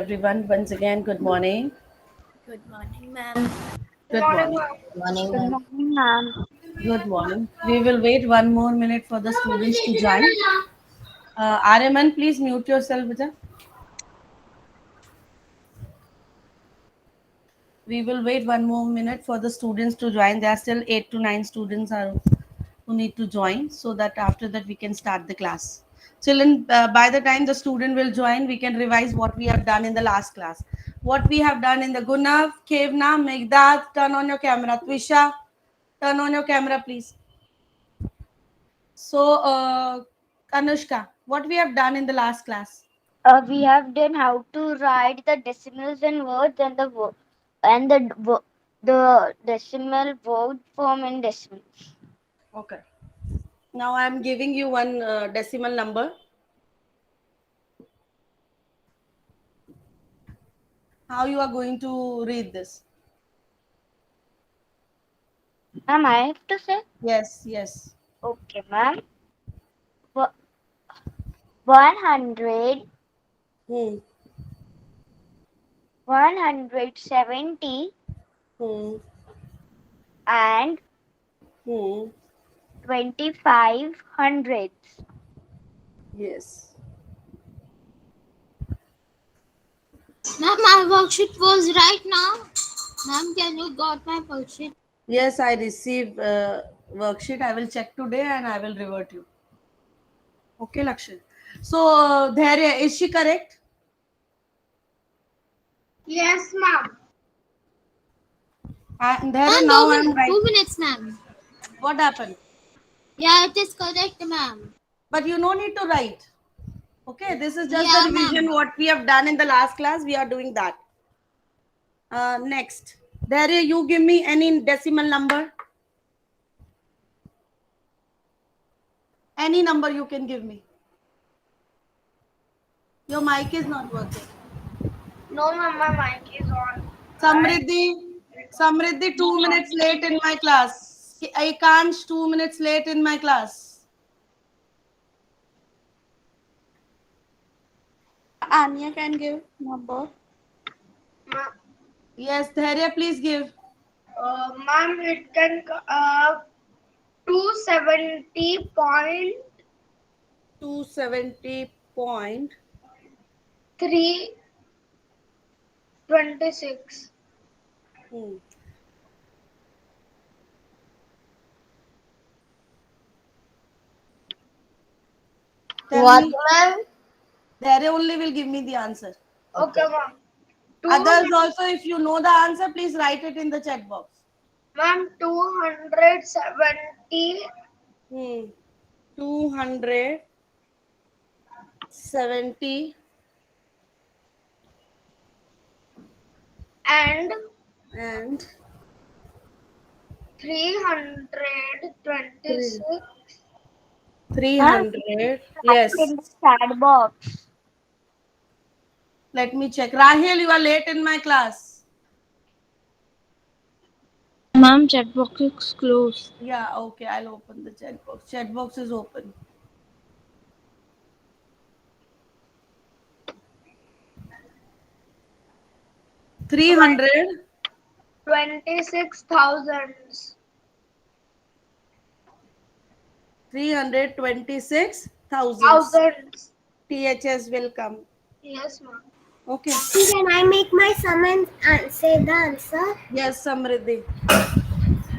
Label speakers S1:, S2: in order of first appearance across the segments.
S1: Everyone, once again, good morning.
S2: Good morning, ma'am.
S1: Good morning.
S3: Morning,
S4: Good
S3: ma'am.
S4: morning, ma'am.
S1: Good morning. We will wait one more minute for the students to join. Ariman, please mute yourself, Vijay. We will wait one more minute for the students to join. There are still 8 to 9 students who need to join, so that after that we can start the class. Children, by the time the student will join, we can revise what we have done in the last class. What we have done in the Gunav, Kevna, Megdad, turn on your camera. Twisha, turn on your camera, please. So, Anushka, what we have done in the last class?
S4: We have done how to write the decimals and words and the decimal word form in decimals.
S1: Okay. Now I am giving you one decimal number. How you are going to read this?
S4: Ma'am, I have to say.
S1: Yes, yes.
S4: Okay, ma'am. 100,
S1: Hmm.
S4: 170,
S1: Hmm.
S4: and
S1: Hmm.
S4: 25 hundredths.
S1: Yes.
S2: Ma'am, my worksheet was right now. Ma'am, can you got my worksheet?
S1: Yes, I receive worksheet. I will check today and I will revert you. Okay, Lakshya. So, Dharya, is she correct?
S5: Yes, ma'am.
S1: Dharya,
S2: Ma'am,
S1: now I am right.
S2: 2 minutes, ma'am.
S1: What happened?
S2: Yeah, it is correct, ma'am.
S1: But you no need to write. Okay, this is just the
S2: Yeah,
S1: revision
S2: ma'am.
S1: what we have done in the last class. We are doing that. Next. Dharya, you give me any decimal number. Any number you can give me. Your mic is not working.
S5: No, ma'am, my mic is on.
S1: Samriddhi, 2 minutes late in my class. I can't 2 minutes late in my class. Anya can give number.
S5: Ma-
S1: Yes, Dharya, please give.
S5: Ma'am, it can 270.326.
S1: 270 point. Hmm. Tell
S3: What,
S1: me.
S3: ma'am?
S1: Dharya only will give me the answer.
S5: Okay,
S3: Okay.
S5: ma'am. Two,
S1: Others also, if you know the answer, please write it in the chat box.
S5: ma'am, 270
S1: Hmm. 270
S5: and
S1: and
S5: 326.
S4: Ma'am,
S1: 300.
S4: write it
S1: Yes.
S4: in the chat box.
S1: Let me check. Rahil, you are late in my class.
S4: Ma'am, chat box is closed.
S1: Yeah, okay. I'll open the chat box. Chat box is open. Three hundred
S5: 26,000.
S1: 326,000.
S5: Thousands.
S1: THS will come.
S5: Yes, ma'am.
S1: Okay.
S3: Can I make my sum and say the answer?
S1: Yes, Samriddhi.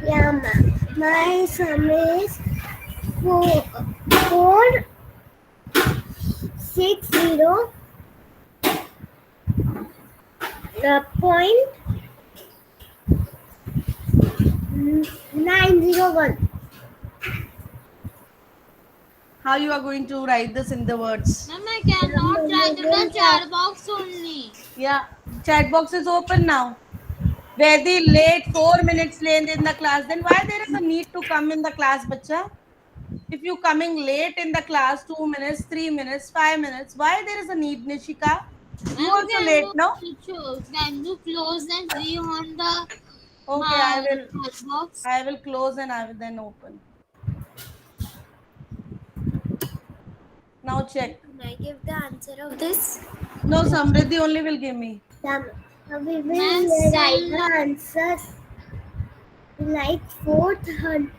S3: Yeah, ma'am. My sum is 460 point 901.
S1: How you are going to write this in the words?
S2: Ma'am, I cannot write in the chat box only.
S1: Yeah, chat box is open now. Very late, 4 minutes late in the class. Then why there is a need to come in the class, bacha? If you coming late in the class, 2 minutes, 3 minutes, 5 minutes, why there is a need, Nishika? You
S2: Ma'am,
S1: also late, no?
S2: can you close and see on the
S1: Okay,
S2: my chat box?
S1: I will close and I will then open. Now check.
S3: Can I give the answer of this?
S1: No, Samriddhi only will give me.
S3: We will
S2: Ma'am,
S3: write the answer like 400,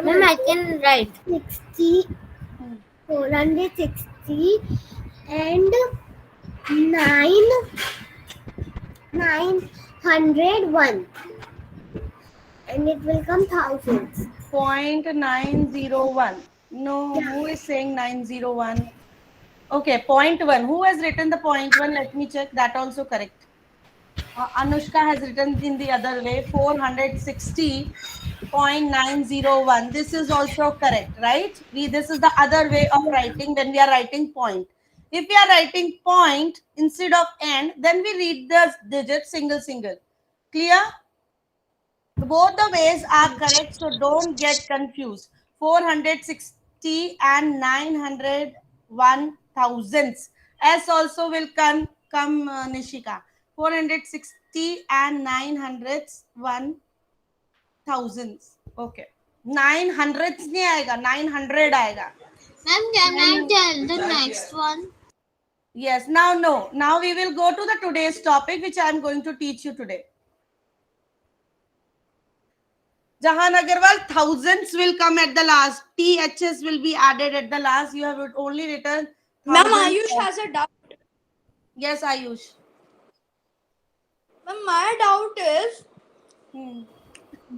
S2: Ma'am, I can write.
S3: 60,
S1: Hmm.
S3: 460 and 9 901, and it will come thousands.
S1: 0.901. No,
S3: Yeah.
S1: who is saying 901? Okay, 0.1. Who has written the 0.1? Let me check. That also correct. Anushka has written in the other way 460.901. This is also correct, right? This is the other way of writing when we are writing point. If we are writing point instead of end, then we read the digit single single. Clear? Both the ways are correct, so don't get confused. 460 and 901 thousandths. S also will come Nishika. 460 and 901 thousandths. Okay. 900ths नहीं आएगा, 900 आएगा.
S2: Ma'am, can I
S1: Then-
S2: tell the next one?
S1: Yes, now no. Now we will go to the today's topic which I am going to teach you today. Jahan Agarwal, thousands will come at the last. THS will be added at the last. You have only written.
S6: Ma'am,
S1: thousands.
S6: Ayush has a doubt.
S1: Yes, Ayush.
S6: Ma'am, my doubt is
S1: Hmm.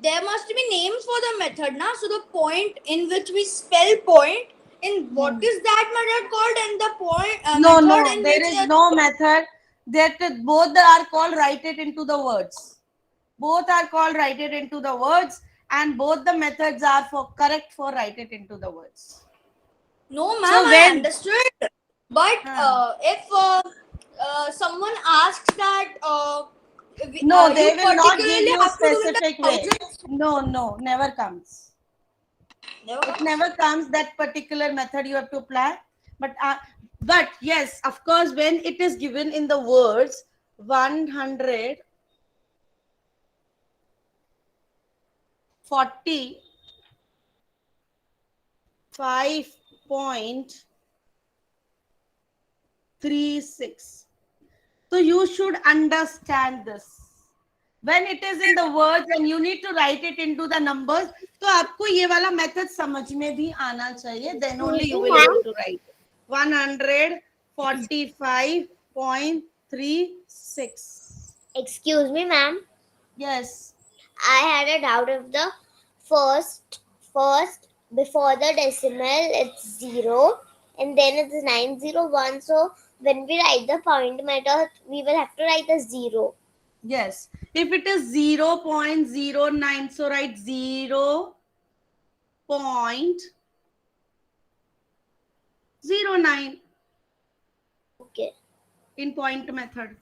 S6: there must be names for the method, na? So the point in which we spell point, in what is that method called, and the point
S1: No,
S6: method
S1: no,
S6: in
S1: there
S6: which
S1: is no method. That both are called write it into the words. Both are called write it into the words, and both the methods are correct for write it into the words.
S6: No, ma'am,
S1: So
S6: I
S1: when-
S6: understood. But if someone asks that
S1: No, they
S6: you
S1: will not give
S6: particularly
S1: you a
S6: have to do in the
S1: specific way.
S6: thousands,
S1: No, never comes.
S6: never
S1: It
S6: comes.
S1: never comes that particular method you have to apply. But yes, of course, when it is given in the words 145.36. So you should understand this. When it is in the words and you need to write it into the numbers, तो आपको ये वाला method समझ में भी आना चाहिए. Then only you will able to write. 145.36.
S3: Excuse me, ma'am.
S1: Yes.
S3: I had a doubt of the first before the decimal it's 0 and then it's 901. So when we write the point method, we will have to write the 0.
S1: Yes. If it is 0.09, so write 0.09
S3: Okay.
S1: in point method.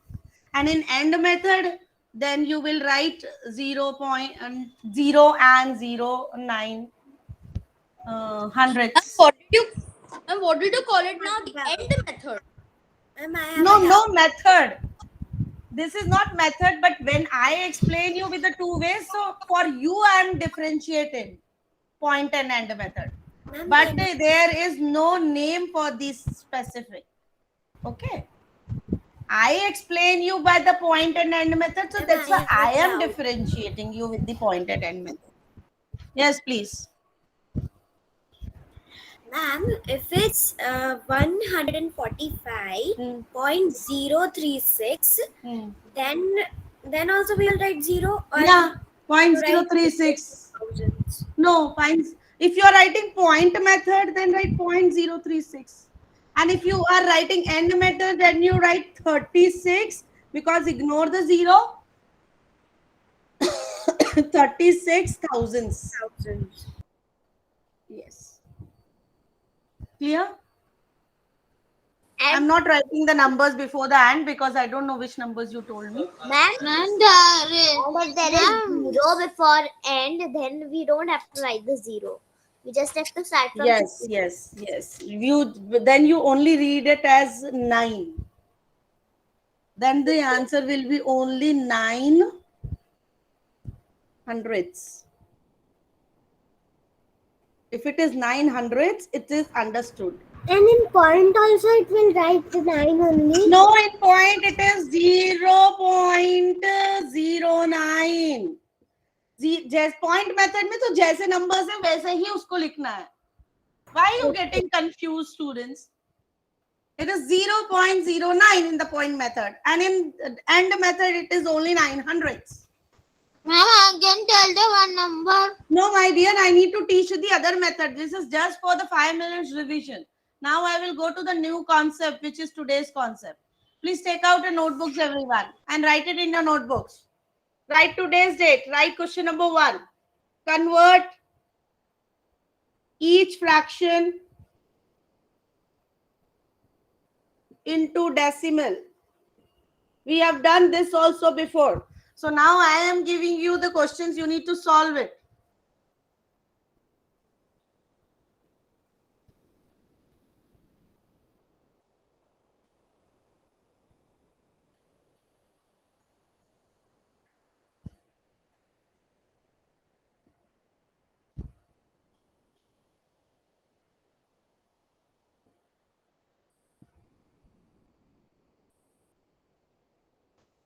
S1: And in end method, then you will write 0 and 0.09 hundredths.
S6: What did you call it now? The end method.
S1: No method. This is not method, but when I explain you with the two ways, so for you I am differentiating point and end method. But there is no name for this specific. Okay. I explain you by the point and end method, so that's why I am differentiating you with the point and end method. Yes, please.
S3: Ma'am, if it's 145.036, then also we'll write 0 or
S1: Yeah, 0.036.
S3: thousands.
S1: No, points. If you are writing point method, then write 0.036. And if you are writing end method, then you write 36 because ignore the 0. 36 thousands. Yes. Clear? I'm not writing the numbers before the end because I don't know which numbers you told me.
S3: Ma'am,
S2: And
S3: if there is 0 before end, then we don't have to write the 0. We just have to start from
S1: Yes. Then you only read it as 9. Then the answer will be only 9 hundredths. If it is 9 hundredths, it is understood.
S3: And in point also it will write the 9 only.
S1: No, in point it is 0.09. जैसे point method में तो जैसे numbers है वैसे ही उसको लिखना है. Why are you getting confused, students? It is 0.09 in the point method, and in end method it is only 900ths.
S2: Ma'am, again tell the one number.
S1: No, my dear, I need to teach you the other method. This is just for the 5 minutes revision. Now I will go to the new concept, which is today's concept. Please take out your notebooks, everyone, and write it in your notebooks. Write today's date. Write question number 1. Convert each fraction into decimal. We have done this also before. So now I am giving you the questions. You need to solve it.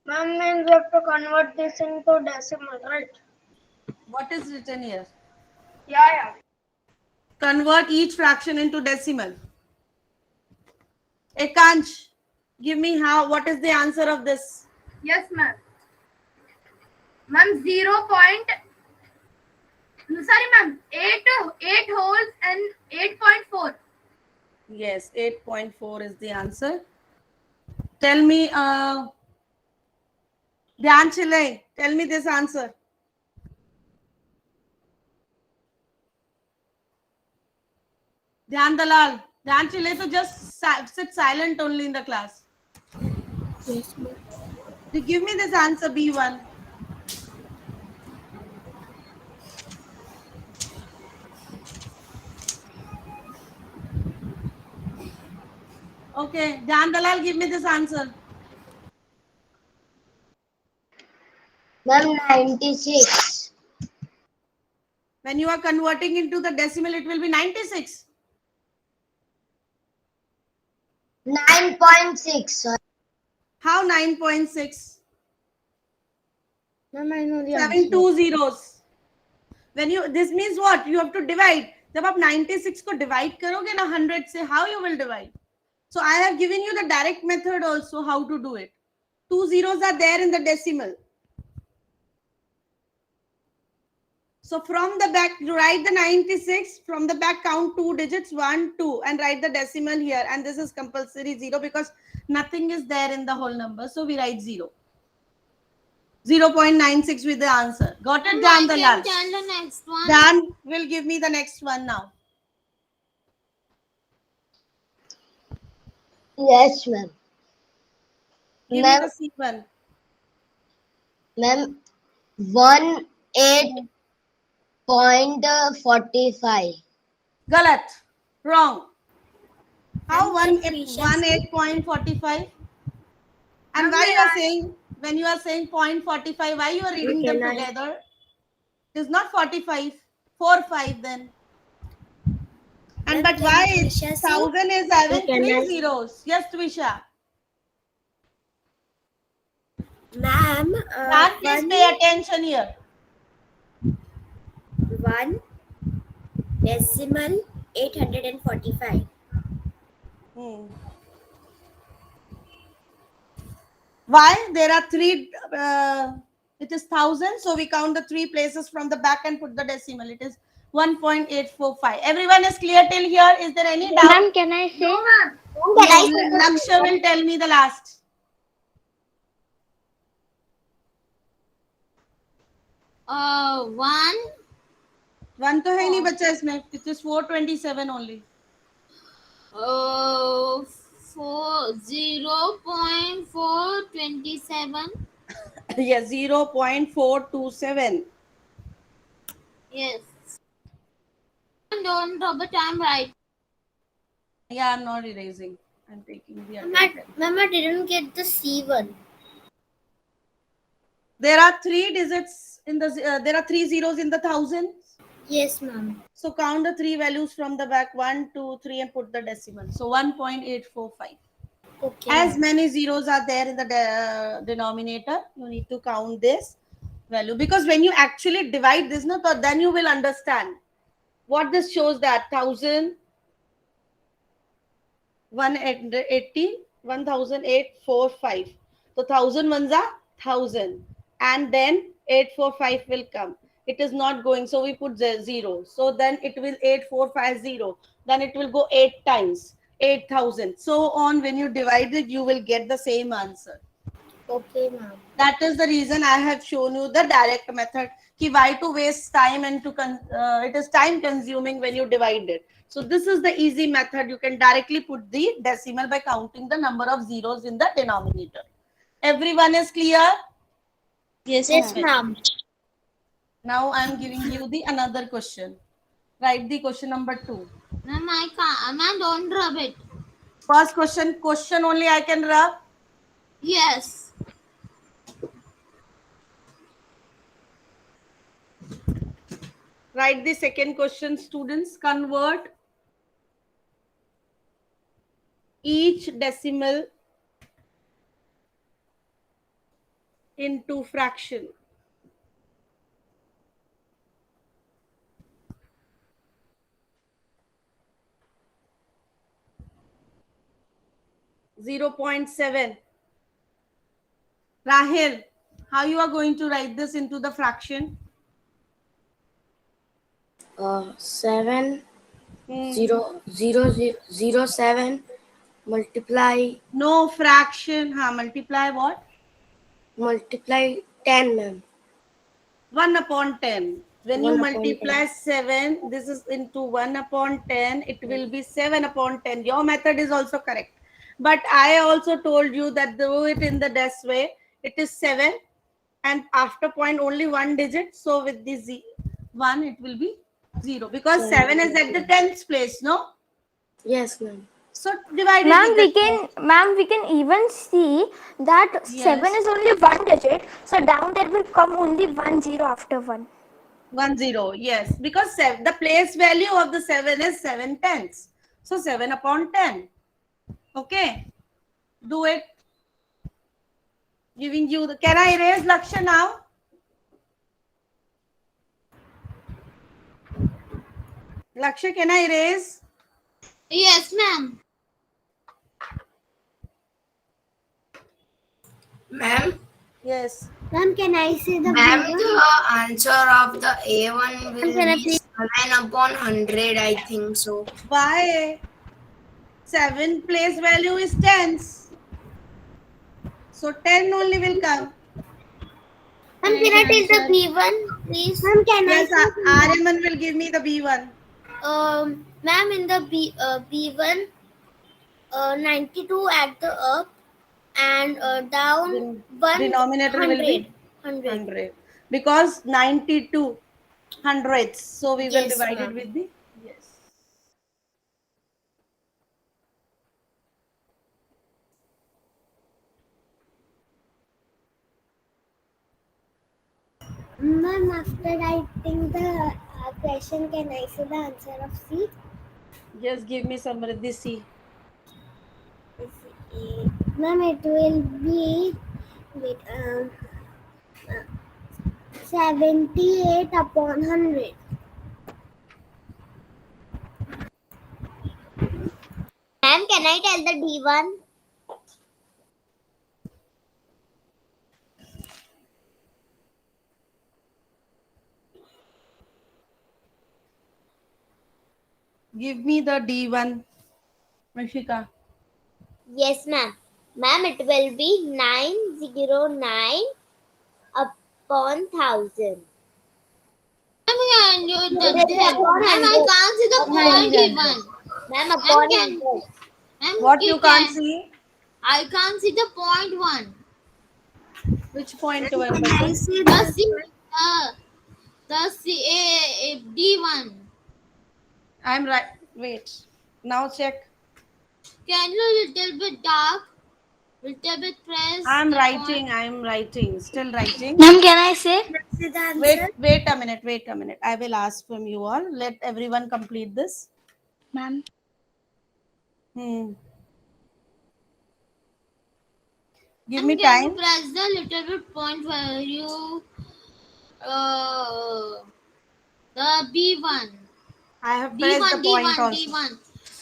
S5: Ma'am, means we have to convert this into decimal, right?
S1: What is written here?
S5: Yeah.
S1: Convert each fraction into decimal. Ekansh, give me what is the answer of this?
S5: Yes, ma'am. Ma'am, 0 point. Sorry, ma'am. 8 holes and 8.4.
S1: Yes, 8.4 is the answer. Tell me, Dhyan Chile, tell me this answer. Dhyan Dalal, Dhyan Chile, so just sit silent only in the class.
S3: Yes, ma'am.
S1: Give me this answer, B1. Okay, Dhyan Dalal, give me this answer.
S3: Ma'am, 96.
S1: When you are converting into the decimal, it will be 96.
S3: 9.6.
S1: How 9.6?
S3: Ma'am, I know the
S1: 7
S3: answer.
S1: 2 zeros. When you, this means what? You have to divide. जब आप 96 को divide करोगे ना 100 से, how you will divide? So I have given you the direct method also how to do it. 2 zeros are there in the decimal. So from the back, you write the 96. From the back, count 2 digits, 1, 2, and write the decimal here. And this is compulsory 0 because nothing is there in the whole number. So we write 0. 0.96 with the answer. Got it, Dan Dalal?
S2: Tell the next one.
S1: Dan will give me the next one now.
S3: Yes, ma'am.
S1: Give
S3: Ma'am,
S1: me the C1.
S3: ma'am, 18.45.
S1: Galat. Wrong. How 18.45? And why you are saying, when you are saying 0.45, why you are reading them together? It is not 45. 4-5 then. And but why 1000 is having 3 zeros? Yes, Twisha.
S3: Ma'am,
S1: Please pay attention here.
S3: 1 decimal 845.
S1: Why? There are 3, it is 1000. So we count the 3 places from the back and put the decimal. It is 1.845. Everyone is clear till here? Is there any doubt?
S4: Ma'am, can I say?
S5: No, ma'am.
S1: Laksha will tell me the last.
S2: One.
S1: 1 तो है नहीं बच्चा इसमें. It is 427 only.
S2: 0.427.
S1: Yes, 0.427.
S2: Yes. Don't Robert, I'm right.
S1: Yeah, I'm not erasing. I'm taking the other.
S3: Ma'am, I didn't get the C1.
S1: There are 3 digits in the. There are 3 zeros in the thousands.
S2: Yes, ma'am.
S1: So count the 3 values from the back, 1, 2, 3, and put the decimal. So 1.845.
S2: Okay,
S1: As
S2: ma'am.
S1: many zeros are there in the denominator, you need to count this value, because when you actually divide this, no, then you will understand what this shows, that 1000, 180, 1845. So 1000 ones are 1000, and then 845 will come. It is not going, so we put 0. So then it will 8450. Then it will go 8 times 8000. So on, when you divide it, you will get the same answer.
S2: Okay, ma'am.
S1: That is the reason I have shown you the direct method. Ki why to waste time and it is time consuming when you divide it. So this is the easy method. You can directly put the decimal by counting the number of zeros in the denominator. Everyone is clear?
S2: Yes,
S1: Okay.
S2: ma'am.
S1: Now I am giving you the another question. Write the question number 2.
S2: Ma'am, I can't. Ma'am, don't rub it.
S1: First question only I can rub.
S2: Yes.
S1: Write the second question, students. Convert each decimal into fraction. Zero 0.7. Rahil, how you are going to write this into the fraction?
S7: 7
S1: Hmm.
S7: 0 multiply
S1: No fraction. Multiply what?
S7: 10, ma'am.
S1: 1 upon 10. When you
S7: 1 upon 10.
S1: multiply 7, this is into 1 upon 10. It will be 7 upon 10. Your method is also correct. But I also told you that do it in the this way. It is 7. And after point only one digit. So with the 1, it will be 0. Because 7 is at the 10th place, no?
S7: Yes, ma'am.
S1: So divided
S4: Ma'am,
S1: with the
S4: we can even see that
S1: Yes.
S4: 7 is only one digit. So down there will come only 10 after 1.
S1: 10, yes, because the place value of the 7 is 7/10. So 7 upon 10. Okay, do it. Giving you the. Can I erase Laksha now? Laksha, can I erase?
S2: Yes, ma'am.
S8: Ma'am,
S1: Yes.
S2: Ma'am, can I see the
S8: ma'am,
S2: B1?
S8: the answer of the A1 will
S2: Can I
S8: be
S2: please-
S8: 7 upon 100, I think so.
S1: Why? 7 place value is tens. So 10 only will come.
S2: Ma'am, can I take the B1, please? Ma'am, can
S1: Yes,
S2: I see
S1: Aryaman will give me the B1.
S2: ma'am, in the B1, 92 at the up and down
S1: Denominator will be 100. Because 92 hundredths. So we will
S2: Yes,
S1: divide it
S2: ma'am.
S1: with the. Yes.
S2: Ma'am, after writing the question, can I see the answer of C?
S1: Just give me some Riddhi C.
S2: Ma'am, it will be wait, 78 upon 100.
S3: Ma'am, can I tell the D1?
S1: Give me the D1, Mashika.
S3: Yes, ma'am. Ma'am, it will be 909 upon 1000.
S2: Ma'am, I can't see the point given.
S3: Ma'am, upon
S2: can-
S3: 100.
S2: Ma'am,
S1: What you can't see?
S2: I can't see the point one.
S1: Which point one?
S2: I
S1: Bachon?
S2: see the C, D1.
S1: I'm right. Wait. Now check.
S2: Can you little bit dark? Little bit press.
S1: I'm
S2: the
S1: writing.
S2: point.
S1: I'm writing. Still writing.
S4: Ma'am, can I say?
S1: Wait a minute. Wait a minute. I will ask from you all. Let everyone complete this.
S4: Ma'am.
S1: Hmm. Give
S2: And
S1: me
S2: can you
S1: time.
S2: press the little bit point value? The B1.
S1: I have pressed the
S2: D1,
S1: point
S2: D1,
S1: also.
S2: D1,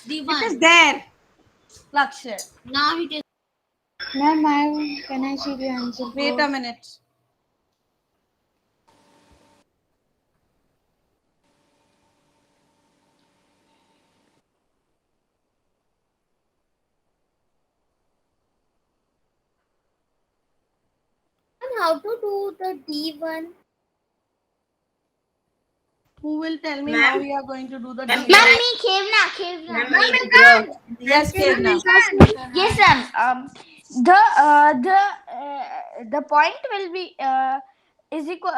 S1: It is
S2: D1.
S1: there. Lakshya.
S2: Now it is.
S5: Ma'am, can I see the answer?
S1: Wait a minute.
S3: And how to do the D1?
S1: Who will tell me
S8: Ma'am?
S1: how we are going to do the
S8: Ma'am,
S1: D?
S4: Ma'am, me, Kevna.
S8: Ma'am, me,
S1: Yes, Kevna.
S4: Yes, ma'am. The point will be is equal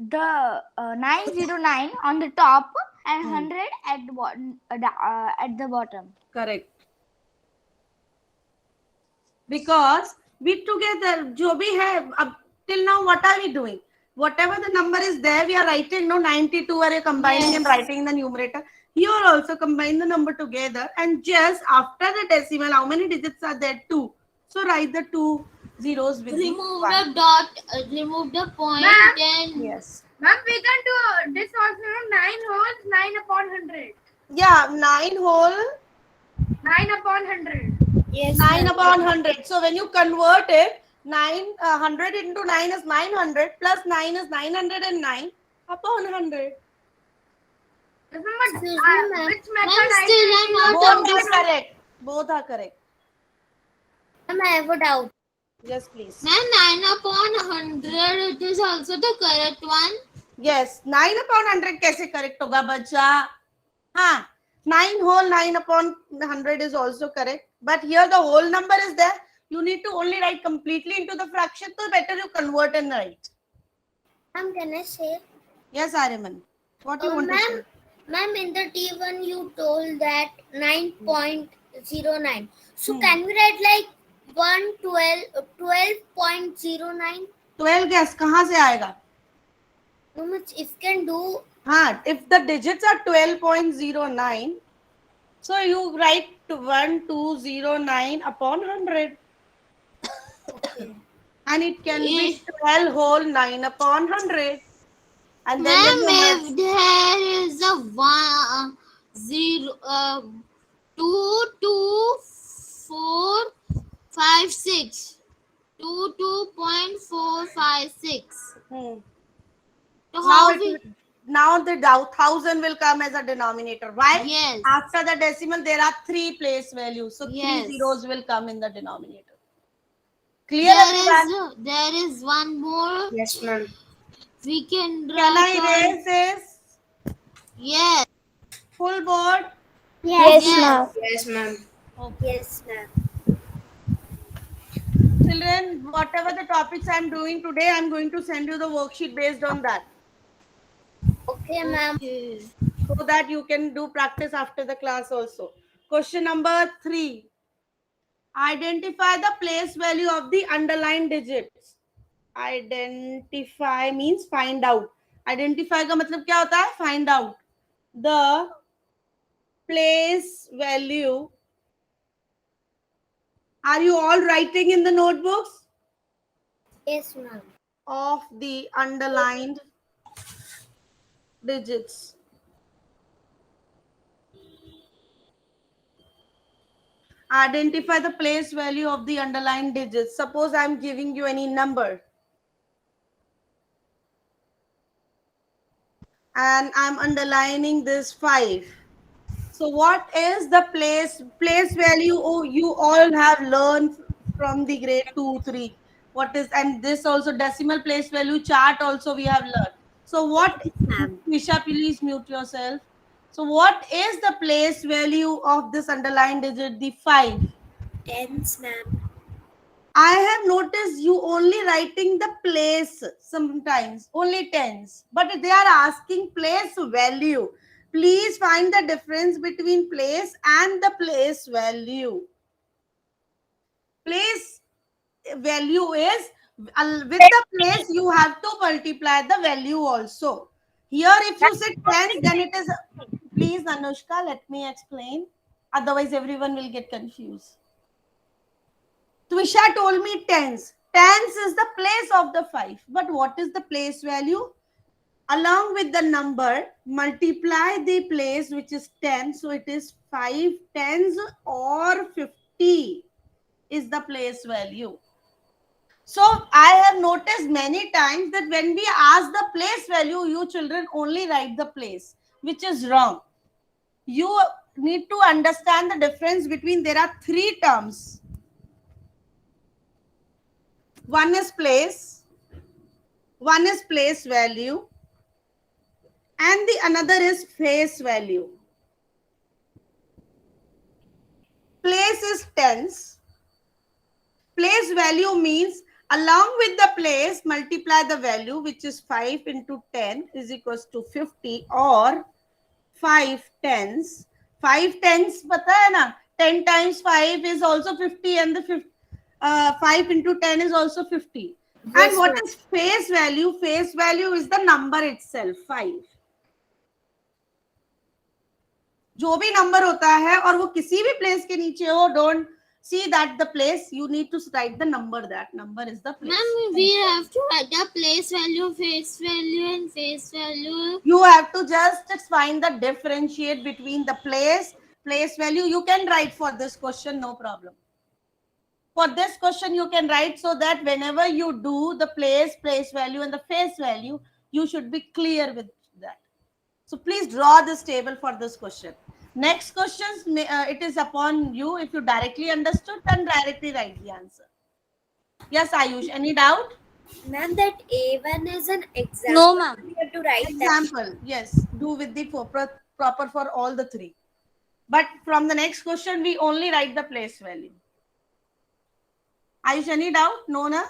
S4: the 909 on the top and 100 at the bottom. At the bottom.
S1: Correct. Because we together, जो भी है, अब till now what are we doing? Whatever the number is there, we are writing. No, 92 are combining and writing in the numerator. Here also combine the number together and just after the decimal, how many digits are there? 2. So write the 2 zeros with the
S2: Remove
S1: 1.
S2: the dot, remove the point,
S6: Ma'am.
S2: then
S1: Yes.
S6: Ma'am, we can do this also. 9 wholes, 9 upon 100.
S1: Yeah, 9 whole
S6: 9 upon 100.
S3: Yes.
S1: 9 upon 100. So when you convert it, 100 into 9 is 900 plus 9 is 909 upon 100.
S6: Remember,
S3: Excuse me, ma'am.
S6: which
S2: ma'am,
S6: method I
S2: still I'm
S6: can
S2: not
S1: Both are
S2: understanding.
S1: correct. Both are correct.
S3: Ma'am, I have a doubt.
S1: Yes, please.
S2: Ma'am, 9 upon 100, it is also the correct one.
S1: Yes, 9 upon 100 कैसे correct होगा बच्चा? हाँ, 9 whole 9 upon 100 is also correct. But here the whole number is there. You need to only write completely into the fraction. So better you convert and write.
S3: Ma'am, can I say?
S1: Yes, Ariman. What you want to say?
S3: Ma'am, in the T1 you told that 9.09. So can we write like 12.09?
S1: 12 guess कहाँ से आएगा?
S3: How much if can do?
S1: हाँ, if the digits are 12.09, so you write 1209 upon 100. And it can be 12 whole 9 upon 100. And then
S2: Ma'am,
S1: when you
S2: if there is a 1, 0, 2, 2, 4, 5, 6. 2.456. So
S1: now the 1000 will come as a denominator. Why?
S2: Yes.
S1: After the decimal, there are 3 place values. So
S2: Yes.
S1: 3 zeros will come in the denominator. Clear, everyone?
S2: There is one more.
S8: Yes, ma'am.
S2: We can
S1: Can
S2: write
S1: I
S2: on.
S1: erase this?
S2: Yes.
S1: Full board?
S2: Yes.
S8: Yes, ma'am.
S3: Yes, ma'am.
S1: Children, whatever the topics I'm doing today, I'm going to send you the worksheet based on that.
S3: Okay, ma'am.
S1: So that you can do practice after the class also. Question number 3. Identify the place value of the underlined digits. Identify means find out. Identify का मतलब क्या होता है? Find out the place value. Are you all writing in the notebooks?
S3: Yes, ma'am.
S1: Of the underlined digits. Identify the place value of the underlined digits. Suppose I'm giving you any number. And I'm underlining this 5. So what is the place value? Oh, you all have learned from the grade 2, 3. What is, and this also decimal place value chart also we have learned. So what, Misha, please mute yourself. So what is the place value of this underlined digit, the 5?
S3: Tens, ma'am.
S1: I have noticed you only writing the place sometimes, only tens. But they are asking place value. Please find the difference between place and the place value. Place value is, with the place you have to multiply the value also. Here if you say tens, then it is, please Anushka, let me explain, otherwise everyone will get confused. Twisha told me tens. Tens is the place of the 5. But what is the place value? Along with the number, multiply the place which is 10. So it is 5 tens or 50 is the place value. So I have noticed many times that when we ask the place value, you children only write the place, which is wrong. You need to understand the difference between, there are 3 terms. One is place value, and the another is face value. Place is tens. Place value means along with the place, multiply the value, which is 5 into 10 is equals to 50, or 5 tens. 5 tens, pata hai na? 10 times 5 is also 50, and the 5 into 10 is also 50.
S7: Yes,
S1: And what
S7: ma'am.
S1: is face value? Face value is the number itself, 5. जो भी number होता है और वो किसी भी place के नीचे हो, don't see that the place, you need to write the number, that number is the place.
S2: Ma'am, we have to write the place value, face value, and face value.
S1: You have to just find the differentiate between the place value. You can write for this question, no problem. For this question you can write, so that whenever you do the place value and the face value, you should be clear with that. So please draw this table for this question. Next questions, it is upon you. If you directly understood, then directly write the answer. Yes, Ayush, any doubt?
S3: Ma'am, that A1 is an example.
S2: No, ma'am.
S3: We have to write that.
S1: Example, yes, do with the proper for all the 3. But from the next question, we only write the place value. Ayush, any doubt? No, na?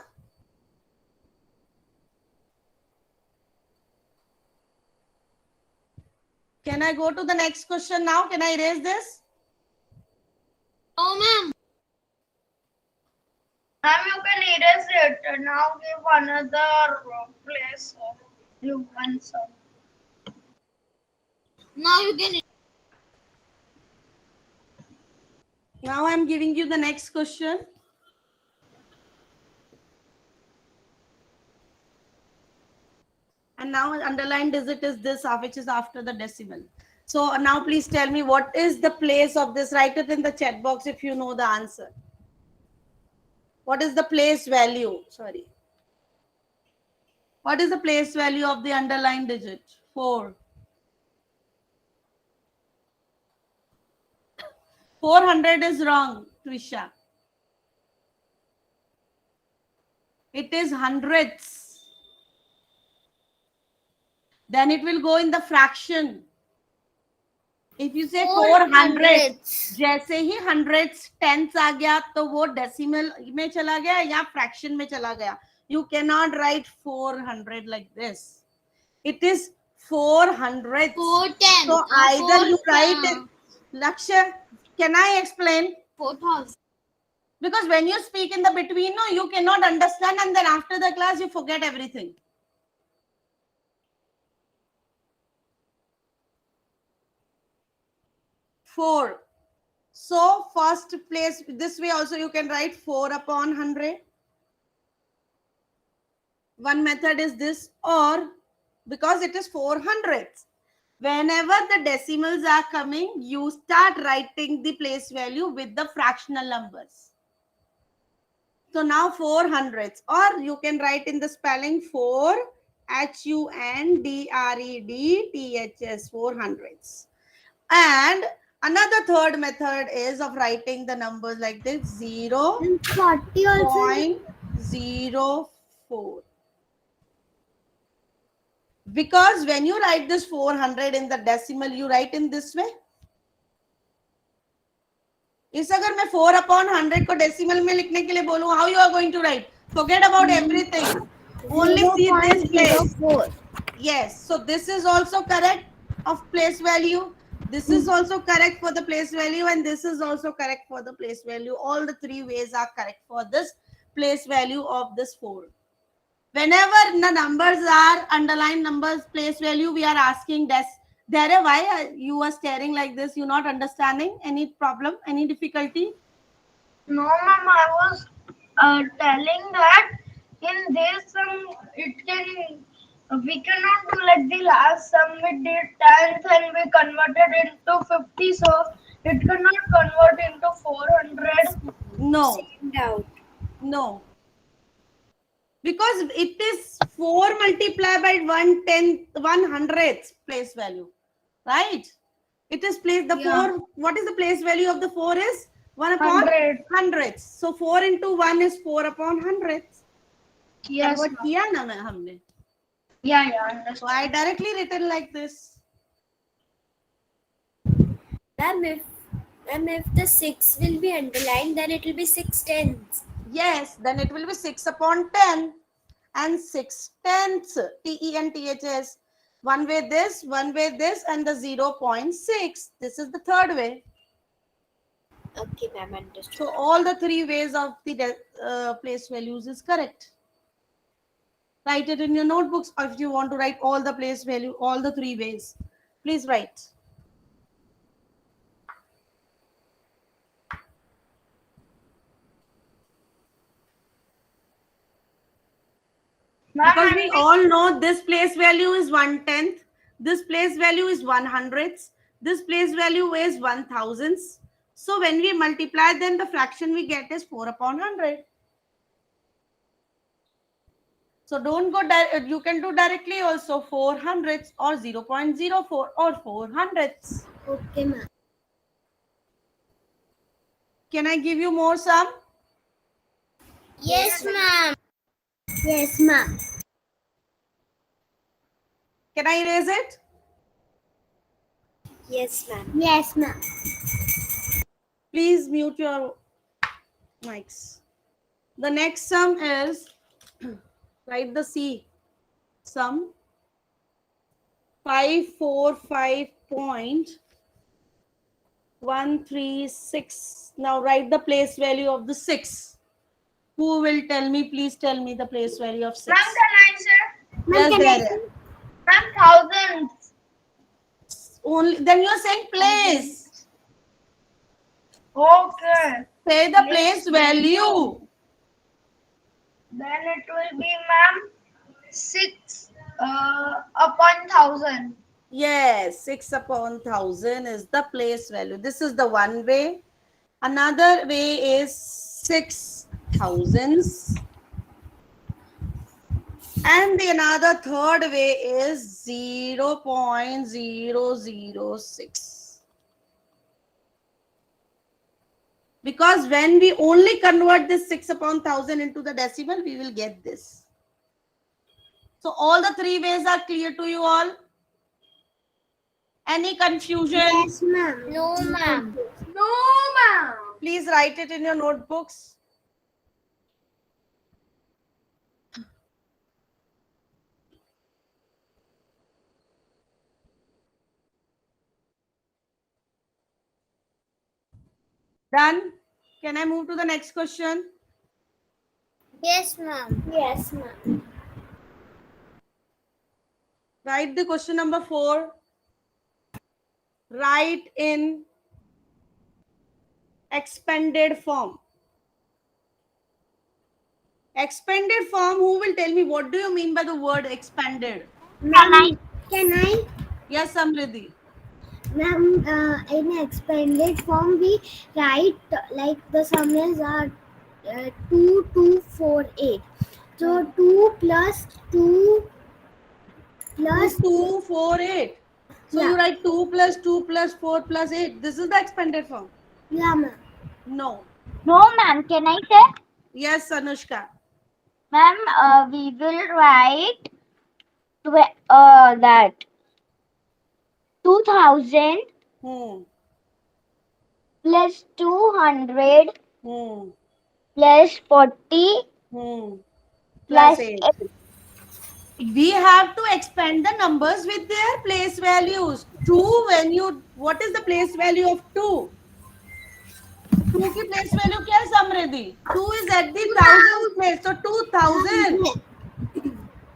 S1: Can I go to the next question now? Can I erase this?
S2: No, ma'am.
S5: Ma'am, you can erase it. Now give another place. You answer.
S2: Now you can.
S1: Now I'm giving you the next question. And now underlined digit is this, which is after the decimal. So now please tell me, what is the place of this? Write it in the chat box if you know the answer. What is the place value? Sorry. What is the place value of the underlined digit? 4. 400 is wrong, Trisha. It is hundredths. Then it will go in the fraction. If you say 400, जैसे ही hundreds tenths आ गया तो वो decimal में चला गया या fraction में चला गया. You cannot write 400 like this. It is 400.
S2: 410.
S1: So either you write it. Lakshya, can I explain?
S2: 4,000.
S1: Because when you speak in the between, no, you cannot understand, and then after the class you forget everything. Four. So first place, this way also you can write 4 upon 100. One method is this, or because it is 400, whenever the decimals are coming, you start writing the place value with the fractional numbers. So now 400s, or you can write in the spelling 4 HUNDREDTHS, 400s. And another third method is of writing the numbers like this, 0.04. Because when you write this 400 in the decimal, you write in this way. इस अगर मैं 4 upon 100 को decimal में लिखने के लिए बोलूं, how you are going to write? Forget about everything. Only see this place. Yes. So this is also correct of place value. This is also correct for the place value, and this is also correct for the place value. All the 3 ways are correct for this place value of this 4. Whenever the numbers are underlined numbers, place value, we are asking this. There, why you are staring like this? You not understanding? Any problem? Any difficulty?
S5: No, ma'am, I was telling that in this sum, we cannot do like the last sum we did 10th and we converted into 50, so it cannot convert into 400.
S1: No,
S3: Doubt.
S1: no. Because it is 4 multiplied by 1/100th place value, right? It is place, the 4, what is the place value of the 4 is? 1 upon 100. So 4 into 1 is 4 upon 100.
S5: Yes,
S1: What
S5: ma'am.
S1: kiya na humne?
S5: Yeah,
S1: So
S5: understand.
S1: I directly written like this.
S3: Ma'am, if the 6 will be underlined, then it will be 6 tenths.
S1: Yes, then it will be 6 upon 10 and 6 tenths. TENTHS. One way this, and the 0.6. This is the third way.
S3: Okay, ma'am, understood.
S1: So all the 3 ways of the place values is correct. Write it in your notebooks, or if you want to write all the place value, all the 3 ways, please write.
S5: Ma'am,
S1: Because we all know this place value is 1/10th, this place value is 1/100th, this place value is 1,000th. So when we multiply, then the fraction we get is 4 upon 100. So don't go direct, you can do directly also 400ths or 0.04 or 400ths.
S3: Okay, ma'am.
S1: Can I give you more sum?
S3: Yes, ma'am. Yes, ma'am.
S1: Can I erase it?
S3: Yes, ma'am. Yes, ma'am.
S1: Please mute your mics. The next sum is, write the C. Sum 545.136. Now write the place value of the 6. Who will tell me? Please tell me the place value of 6.
S5: ma'am, can I say?
S1: Yes, there.
S5: Ma'am, thousands.
S1: Only then you are saying place.
S5: Okay.
S1: Say the place value.
S5: Then it will be, ma'am, 6 upon 1,000.
S1: Yes, 6 upon 1,000 is the place value. This is the one way. Another way is 6 thousands. And the another third way is 0.006. Because when we only convert this 6 upon 1,000 into the decimal, we will get this. So all the 3 ways are clear to you all? Any confusion?
S3: Yes, ma'am. No, ma'am.
S6: No, ma'am.
S1: Please write it in your notebooks. Done? Can I move to the next question?
S3: Yes, ma'am. Yes, ma'am.
S1: Write the question number 4. Write in expanded form. Expanded form, who will tell me what do you mean by the word expanded?
S3: Ma'am, can I?
S1: Yes, Samriddhi.
S3: Ma'am, in expanded form, we write like the sum is 2248. So 2 plus 2 plus
S1: 248. So
S3: Yeah.
S1: you write 2 plus 2 plus 4 plus 8. This is the expanded form.
S3: Yeah, ma'am.
S1: No.
S4: No, ma'am. Can I say?
S1: Yes, Anushka.
S4: Ma'am, we will write that 2,000
S1: Hmm.
S4: plus 200
S1: Hmm.
S4: plus 40
S1: Hmm.
S4: plus
S1: Plus 8.
S4: 8.
S1: We have to expand the numbers with their place values. 2, when you, what is the place value of 2? 2 की place value क्या है समृद्धि? 2 is at the thousands place, so 2000.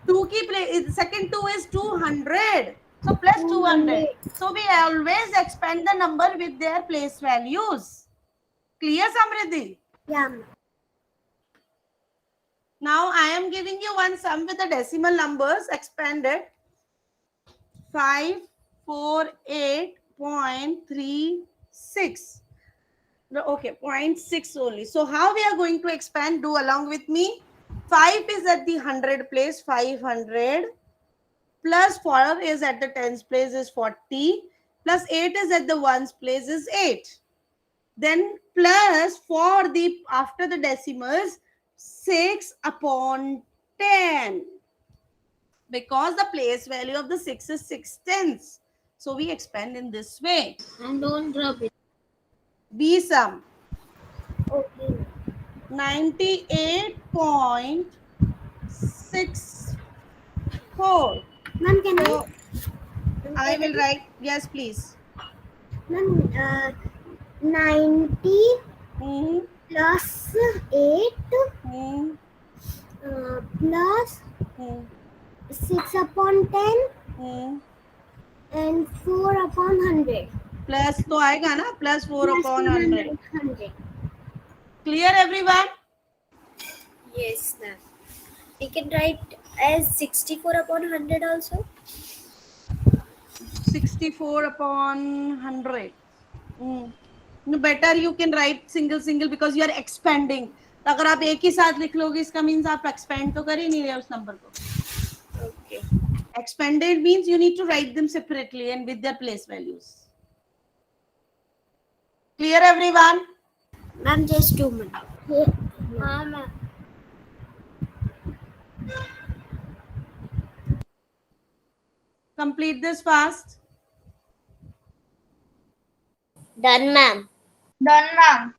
S1: 2 की place, second 2 is 200, so plus 200. So we always expand the number with their place values. Clear, Samriddhi?
S3: Yeah.
S1: Now I am giving you one sum with the decimal numbers expanded. 548.36. Okay, 0.6 only. So how we are going to expand? Do along with me. 5 is at the 100 place, 500. Plus 4 is at the tens place is 40. Plus 8 is at the ones place is 8. Then plus for the after the decimals 6 upon 10. Because the place value of the 6 is 6/10. So we expand in this way.
S2: And don't rub it.
S1: B sum.
S3: Okay.
S1: 98.64.
S3: Ma'am, can
S1: So I will write, yes, please.
S3: Ma'am, 90
S1: Hmm.
S3: plus 8
S1: Hmm.
S3: plus
S1: Hmm.
S3: 6 upon 10
S1: Hmm.
S3: and 4 upon 100.
S1: Plus तो आएगा ना, plus 4 upon 100.
S3: 100.
S1: Clear everyone?
S3: Yes, ma'am. We can write as 64 upon 100 also.
S1: 64 upon 100. No, better you can write single because you are expanding. तो अगर आप एक ही साथ लिख लोगे इसका मीन्स आप एक्सपेंड तो कर ही नहीं रहे उस नंबर को.
S3: Okay.
S1: Expanded means you need to write them separately and with their place values. Clear everyone?
S3: Ma'am, just 2 minutes. Yeah. Ma'am.
S1: Complete this fast.
S3: Done, ma'am.
S5: Done, ma'am.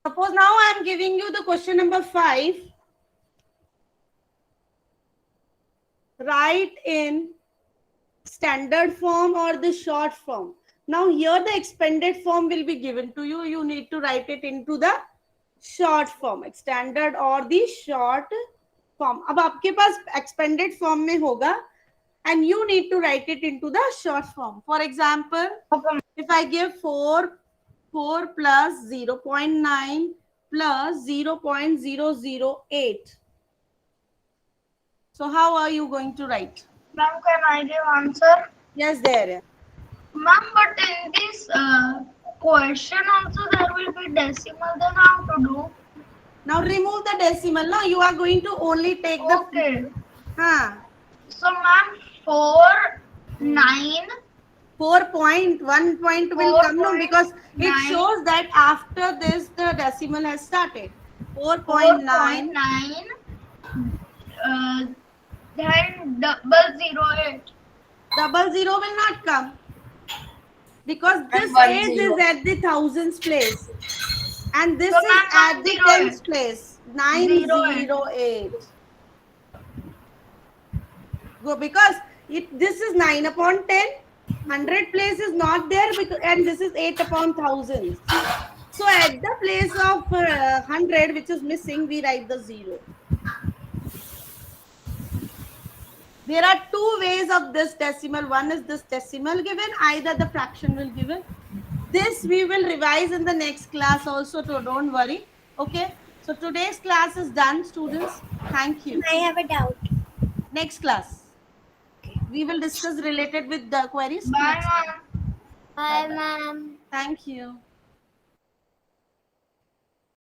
S1: Suppose now I am giving you the question number 5. Write in standard form or the short form. Now here the expanded form will be given to you. You need to write it into the short form, standard or the short form. अब आपके पास expanded form में होगा and you need to write it into the short form. For example, if I give 4 plus 0.9 plus 0.008. So how are you going to write?
S5: Ma'am, can I give answer?
S1: Yes, there.
S5: Ma'am, but in this question also there will be decimal. Then how to do?
S1: Now remove the decimal. Now you are going to only take the.
S5: Okay.
S3: So, ma'am, 4, 9.
S1: 4 point, 1 point will come no, because it
S5: 4.9.
S1: shows that after this the decimal has started. 4.9.
S5: 4.9. Then 008.
S1: 00 will not come because this
S8: And 1
S1: age
S8: zero.
S1: is at the thousands place and this
S5: So,
S1: is
S5: ma'am,
S1: at the
S5: 908.
S1: tens place. 908. Go because this is 9 upon 10. 100 place is not there because, and this is 8 upon thousands. So at the place of 100 which is missing, we write the 0. There are 2 ways of this decimal. One is this decimal given, either the fraction will given. This we will revise in the next class also, so don't worry. Okay. So today's class is done, students. Thank you.
S3: I have a doubt.
S1: Next class. We will discuss related with the queries.
S5: Bye,
S1: Next class.
S5: ma'am.
S3: Bye, ma'am.
S1: Thank you.